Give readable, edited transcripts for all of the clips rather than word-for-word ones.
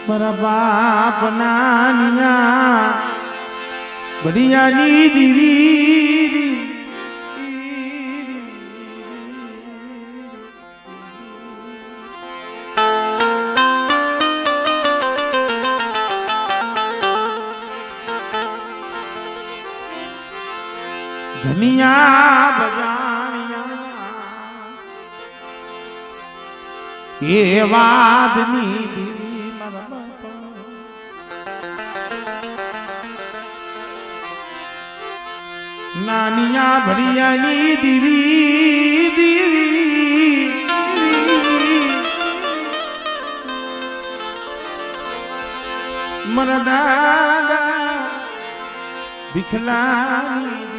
મારા બાપ નાનિયા બડિયાની દીવી ધનિયા બજાણિયા એ વાદની દીવી મારા બાપા નાનિયા ભડિયાની દીવી દીવી મારા દાદા ભીખલાની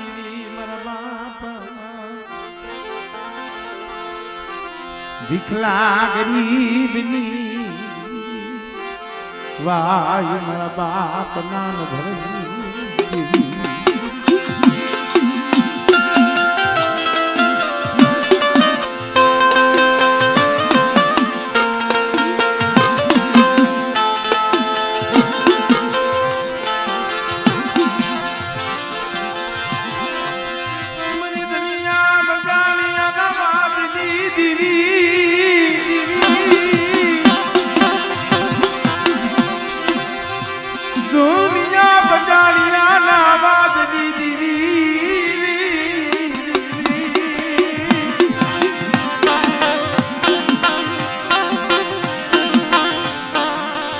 વિખલા ગરીબની વાય મારા બાપ નામ ભરવી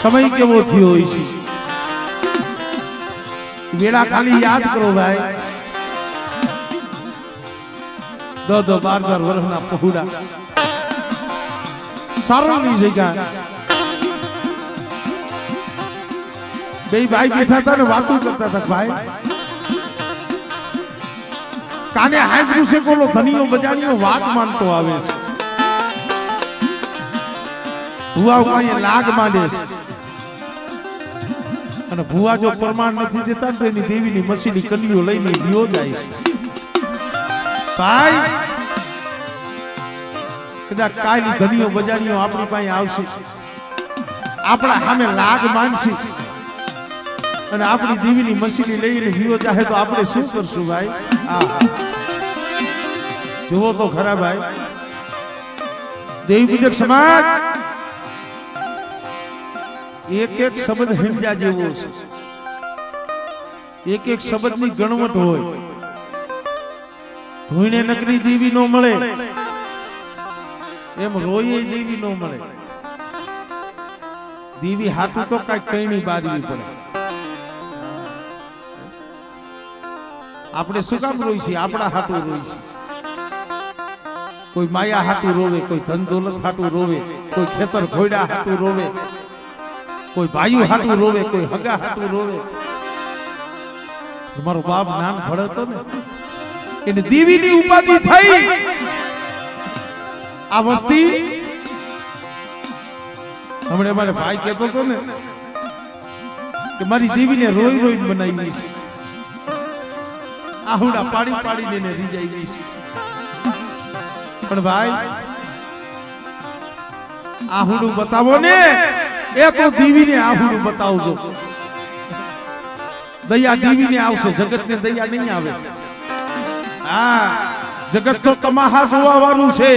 સમય કેવો થયો હોય છે વેળા ખાલી યાદ કરો ભાઈ 10-12 વર્ષના પહોળા સારોની જગ્યા બે ભાઈ બેઠા હતા ને વાતો કરતા હતા ભાઈ કાને હાઈબ્રુ છે કોલો ધનિયો બજાણીઓ વાત માનતો આવે છે ભુવા કોઈ લાગ માંડે છે અને ભુવા જો પ્રમાણ નથી દેતા તો એની દેવીની મસીની કન્યો લઈને વિયો જાય છે ભાઈ કદાચ કાયની ધનિયો બજાણીઓ આપણી પાસે આવશે આપણા સામે લાગ માનશે અને આપણી દેવીની મસીની લઈને વિયો જાય તો આપણે શું કરશું ભાઈ જુઓ તો ખરા ભાઈ દેવી પૂજક સમાજ એક એક શબ્દ હિંજા જેવો છે એક એક શબ્દની ગણવટ હોય ધોઈને નકરી દેવી નો મળે એમ રોઈએ દેવી નો મળે દેવી હાથું તો કઈ કઈની બારવી પડે આપણે શું કામ રોઈ છીએ આપણા હાટું રોઈ છીએ કોઈ માયા હાટું રોવે કોઈ ધન દોલત હાટું રોવે કોઈ ખેતર ખોયડા હાટું રોવે કોઈ ભાઈઓ હાટું રોવે કોઈ હગા હાટું રોવે તમારો બાપ નાન ભળતો ને એને દેવીની ઉપાધિ થઈ આ વસ્તી હમણે મારે ભાઈ કહેતો હતો ને કે મારી દેવીને રોઈ રોઈને બનાવી છે આહુડા પાડી પાડીને એને રીજાઈ ગઈ છે પણ ભાઈ આહુડું બતાવો ને એ તો દેવીને આહુડું બતાવજો દયા દેવીને આવશે જગતને દયા નહીં આવે હા જગત તો તમાહા જોવાનું છે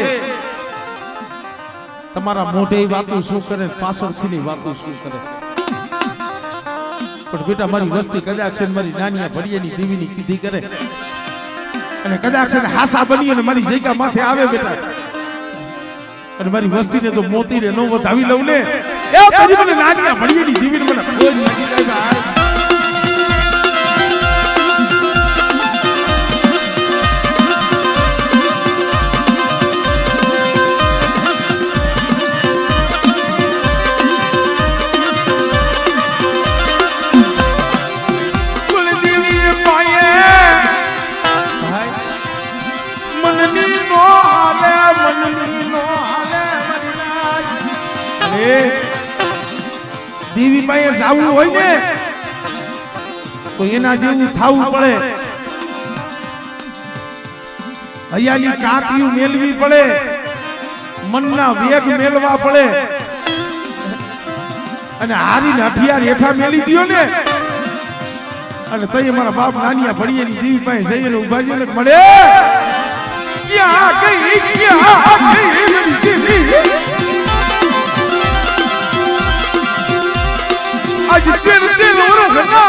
તમારા મોઢે વાતો શું કરે પાછળથી વાતો શું કરે પણ બેટા મારી વસ્તી કદાચ છે મારી નાની ભડિયાની દેવીની કીધી કરે અને કદાચ છે હાસા બની અને મારી જગ્યા માથે આવે બેટા અને મારી વસ્તીને તો મોતીને નો વધાવી લઉં ને એ તારી મને નાની ભડિયાની દેવીને મને કોઈ નથી જાય દેવી પાસે જવું હોય ને તો એના જેવું થવું પડે હૈયાની કાંકરીઓ મેળવી પડે મનના વેગ મેળવા પડે અને હારીને હથિયાર હેઠા મેલી દ્યો ને અને તઈ મારા બાપ નાનિયા ભળિયાની દેવી પાસે જઈને ઉભા છે ને મળે ક્યાં ગઈ આજ તેર વર્ષના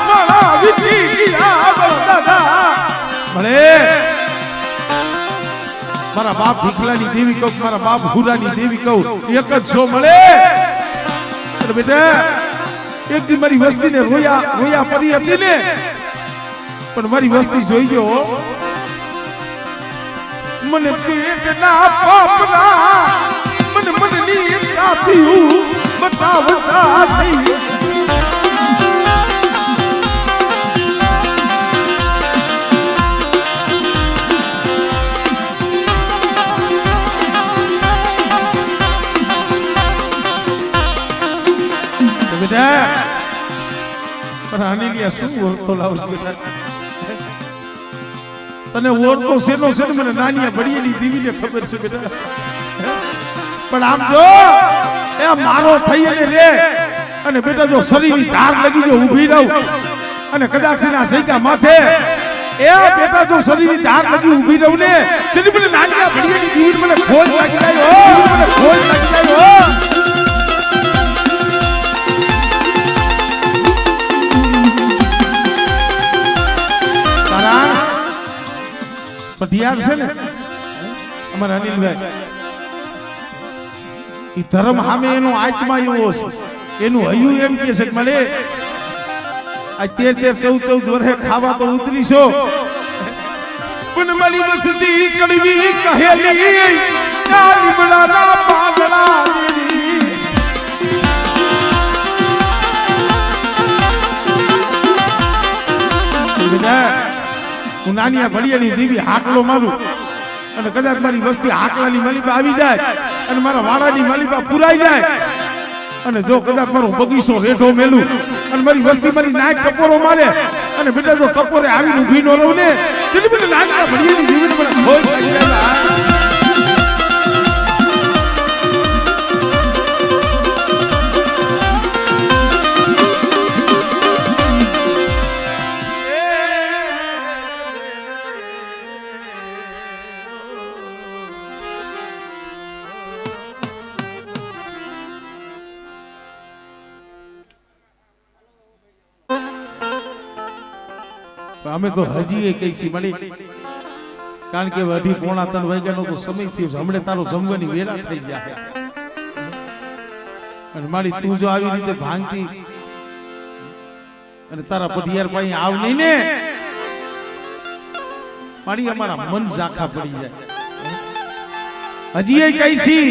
મારા વીતી ગયા દાદા મળે મારા બાપ ભીખલાની દેવી કહું મારા બાપ હુરાની દેવી કહું એક જ છો મળે બેટા એક દી મારી વસ્તીને રોયા પડી હતી ને પણ મારી વસ્તી જોઈ ગયો મને પેટના પાપરા મને મનની કાપ્યું બતાવતા થઈ બેટા રાની શું ઓળખો લાવું બેટા તને ઓળખો શેનો છે ને મને નાનિયા ભળિયાની દેવીને ખબર છે બેટા પણ આમ જો એ મારો થઈ અને રે અને બેટા જો શરીરની ધાર લગી જો ઊભી રહું અને કદાચ ના જઈકા માથે એ બેટા જો શરીરની ધાર લગી ઊભી રહું ને તેની મને નાનિયા ભળિયાની દેવીને મને ખોજ લાગી જાય મને ખોજ લાગી જાય પટિયાર છે ને અમારા અનિલભાઈ ઈ ધર્મ સામે એનો આત્મા એવો છે એનું હૈયું એમ કે છે મળે આ 13-14 વર્ષે ખાવા તો ઉતરીશો પણ મારી વસ્તી કડવી કહેલી લીમડાના પાંદડા હું નાનિયા ભળિયાની દેવી હાકલો મારું અને કદાચ મારી વસ્તી હાકલાની માલિકા આવી જાય અને મારા વાડાની માલિકા પુરાઈ જાય અને જો કદાચ મારો બગીચો રેઠો મેલું અને મારી વસ્તી મારી નાક ટપોરો મારે અને બેટા જો ટપોરે આવીને ઊભી ન રહું ને તેની મને નાનિયા ભળિયાની દેવીને મને ખોજ લાગી જાય અમે તો હજી એ કઈ છી મળી કારણ કે 2:30-3 વાગ્યાનો તો સમય થયો હમણે તારો જમવાની વેળા થઈ જાય અને મારી તું જો આવી રીતે ભાંગતી અને તારા પટિયાર પાસે આવ નહીં ને મારી અમારા મન ઝાખા પડી જાય હજી એ કઈ છી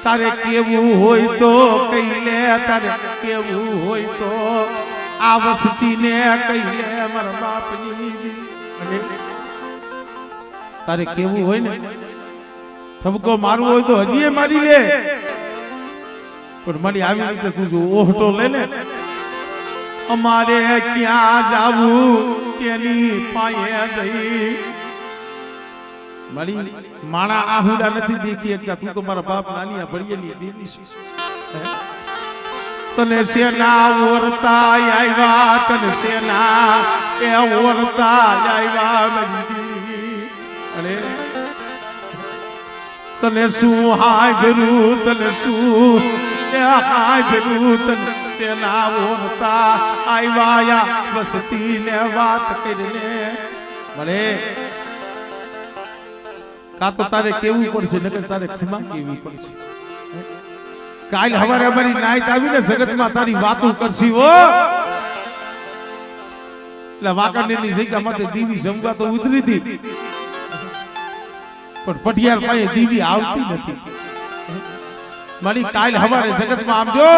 તારે કેવું હોય તો કઈ લે તારે કેવું હોય તો આ વસ્તીને કહી લે મારા બાપની તારે કેવું હોય ને ઠપકો મારવું હોય તો હજી એ મારી લે પણ મારી આવી રીતે તું જો ઓહટો લે ને અમારે ક્યાં જાવું કેની પાયે જઈ મારી માણા આહુડા નથી દેખી એકતા તું તો મારા બાપ નાનિયા ભળિયાની દેવી છે તને સેના ઓરતા આવ્યા તને સેના એ ઓરતા આવ્યા અને તને શું હાય ભરું તને શું એ હાય ભરું તને સેના ઓરતા આવ્યા વસતી ને વાત કરીને મને કા તો તારે કેવું પડશે નકર તારે ખમા કેવી પડશે કાલ હવારે અમારી નાઈટ આવીને જગતમાં તારી વાતો કરશી હો એટલે વાકાનેરની જગ્યા માટે દીવી જમવા તો ઉતરી હતી પણ પટિયાર પાસે દીવી આવતી નથી મારી કાલ હવારે જગતમાં આમ જો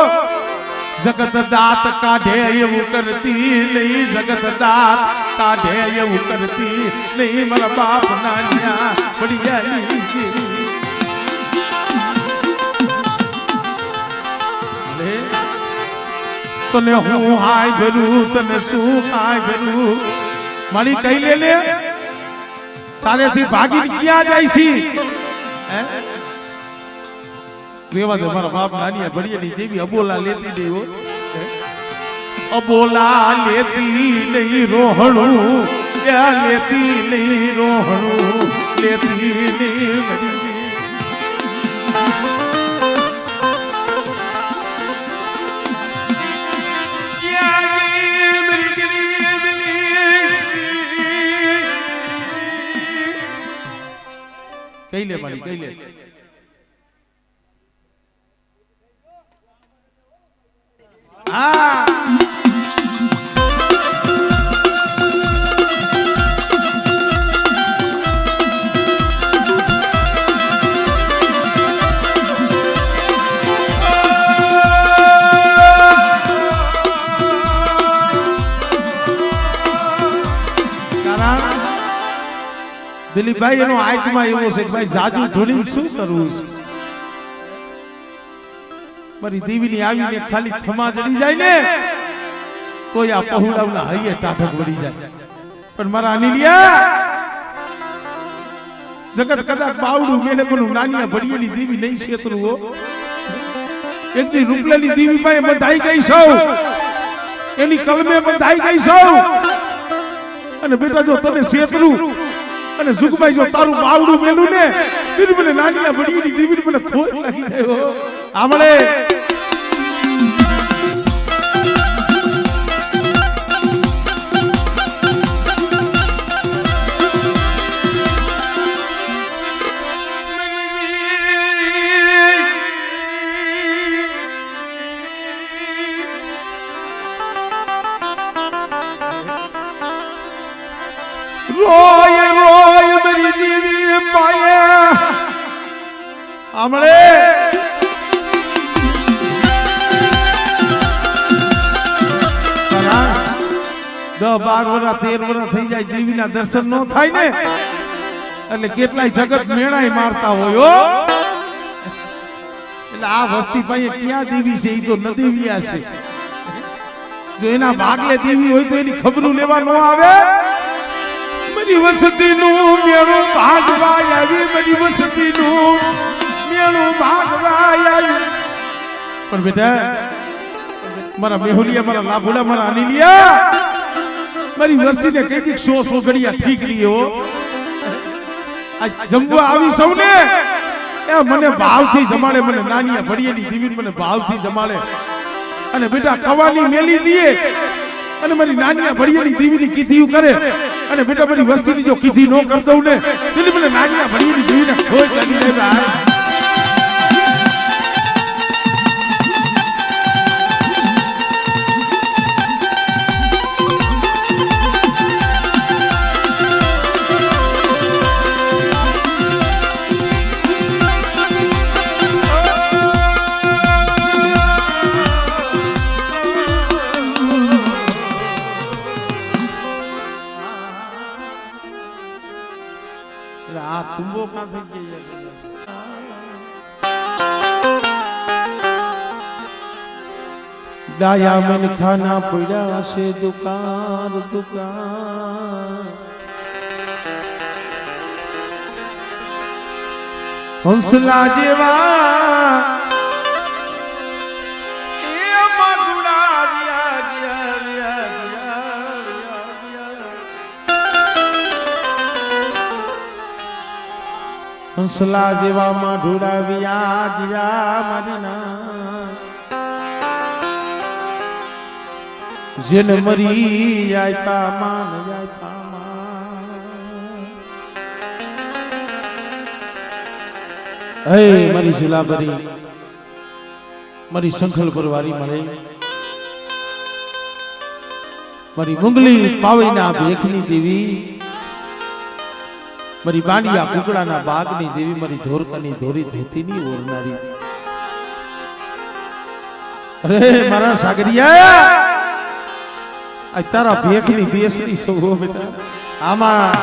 જગત દાત કાઢે એવું કરતી નહીં જગત દાત કાઢે એવું કરતી નહીં મારા બાપ નાનિયા ભળિયાની તને હું હાય ભરું તને શું હાય ભરું મારી કઈ લે તારેથી ભાગીને ક્યાં જાય છે રેવા દે મારા બાપ નાની ભળિયાની દેવી અબોલા લેતી નહીં હો અબોલા લેતી નહીં રોહણું લેતી નહીં રોહણું લેતી નહીં કઈ લે મારી કઈ લે દિલીપભાઈ એનો આત્મા એવો છે કે ભાઈ જાજુ ધોની શું કરવું છે મારી દેવીની આવીને ખાલી ખમા ચડી જાય ને કોઈ આ પહોળાવના હૈયે ટાઢક વળી જાય પણ મારા અનિલિયા જગત કદાચ બાવડું મેલે પણ નાની ભડિયેની દેવી નહીં છેતરું હો એક દી રૂપલેલી દેવી પાસે બંધાઈ ગઈ સૌ એની કલમે બંધાઈ ગઈ સૌ અને બેટા જો તને છેતરું અને સુખભાઈ જો તારું બાવડું મેલું ને બીજું મને નાની ભડિયેની દેવી મને ખોટ લાગી જાય હો આમળે રોય રોય મારી દેવી પાયા આમળે 10-12 વર્ષ 13 વર્ષ થઈ જાય દેવીના દર્શન ન થાય ને એટલે કેટલાય જગત મેળાય મારતા હોય એટલે આ વસ્તી પાસે ક્યાં દેવી છે એ તો નદેવિયા છે જો એના ભાગલે દેવી હોય તો એની ખબરું લેવા ન આવે મારી વસતીનું મેળું ભાગવા આવી મારી વસતીનું મેળું ભાગવા આવી પણ બેટા મારા મેહુલિયા મારા લાભુલા મારા અનિલિયા મારી વસ્તીને કઈ દી 100 ઘડિયા ઠીક રહ્યો આજ જમવા આવી સૌને એ મને ભાવથી જમાડે મને નાની ભડિયેની દેવી મને ભાવથી જમાડે અને બેટા કવાની મેલી દીએ અને મારી નાની ભડિયેની દેવીની કીધીયું કરે અને બેટા મારી વસ્તીની જો કીધી નો કર દઉં ને એટલે મને નાની ભડિયેની દેવીને ખોટ લાગી જાય ભાઈ तुमको कहाँ થઈ ગઈ ડાયા મન ખાના પડ્યા છે દુકાન દુકાન હંસલા જેવા એ મગુડા ગયા ગયા હંસલા જેવા માં ઢોળાવ્યા ગયા મારીના જેને મરી આયતા માન આયતા હે મારી ઝુલાબરી મારી સંખલ પરવારી મળે મારી મુંગલી પાવઈના ભેખની દેવી મારી બાંડિયા કુકડાના બાગની દેવી મારી ધોરકાની ધોરી ધોતીની ઓરનારી અરે મારા સાગરિયા આ તારા ભેખની બેસની સૌ બેટા આમાં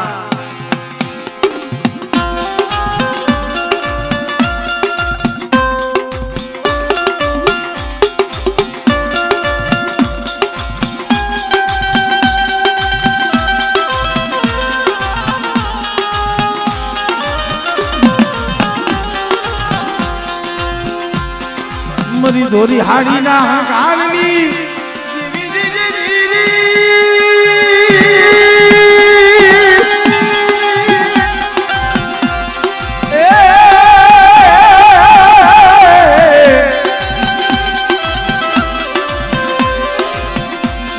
મરી દોરી હાડીના હંકારની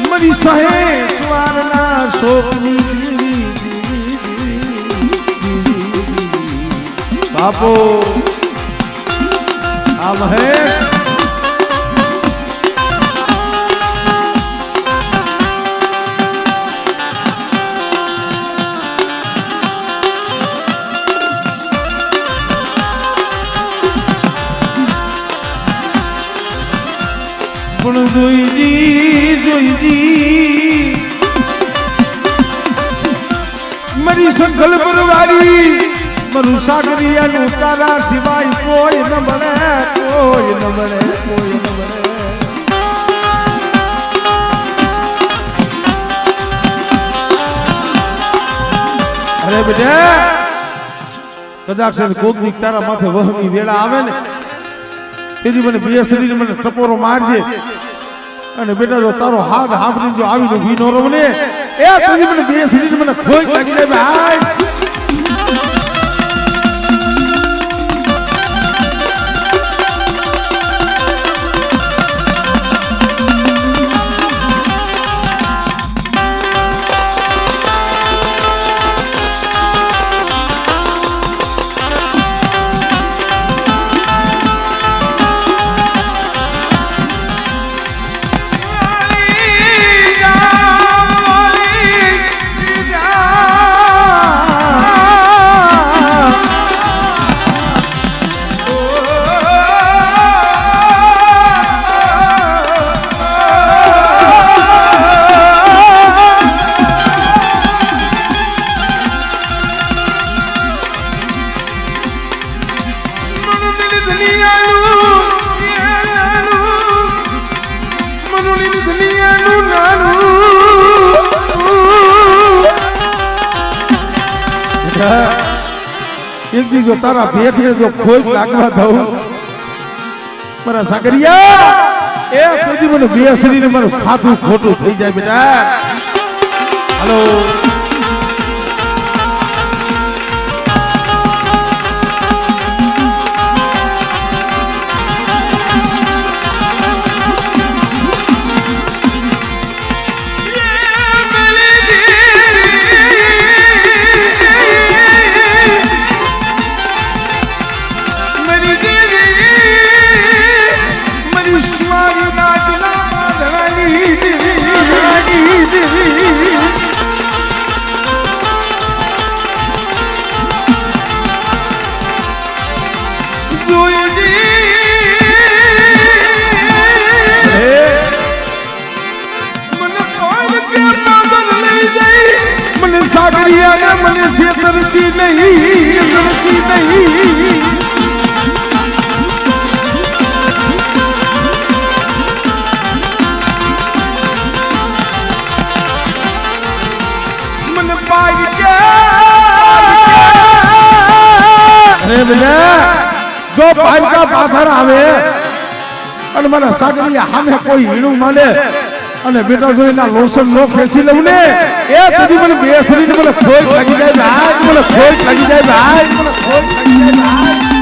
મરી સહે સ્વારના શોકની બાપો આ મહેશ પણ જોઈજી મારી સંકલ પરવારી મારું સાગરિયાનું તારા સિવાય કોઈ ન મળે કોઈ ન મળે કોઈ ન મળે અરે બેટા કદાચ કોકની તારા માથે વહમી વેળા આવે ને તેની મને બે શરીર મને ટપોરો મારજે અને બેટા જો તારો હાથ હાંભળીને જો આવીને ઊભી નો રહો ને એ તેની મને બે શરીર મને ખોઈ લાગી જાય ભાઈ એક દી જો તારા ભેખ ને જો ખોટ લાગવા દઉં મારા સાગરિયા એ કદી મને બે શરીર મારું ખાતું ખોટું થઈ જાય બેટા હાલો सागरिया मन से तरती नहीं मन पाई के अरे बेटा जो पाई का पाथर आवे અને મને સાગરિયા સામે કોઈ હીણું મળે અને બેટા જો એના લોસન નો ખેંચી લઉં ને એ કદી મને બે શરીર મને ખોટ લાગી જાય ભાઈ મને ખોટ લાગી જાય ભાઈ મને ખોટ લાગી જાય ભાઈ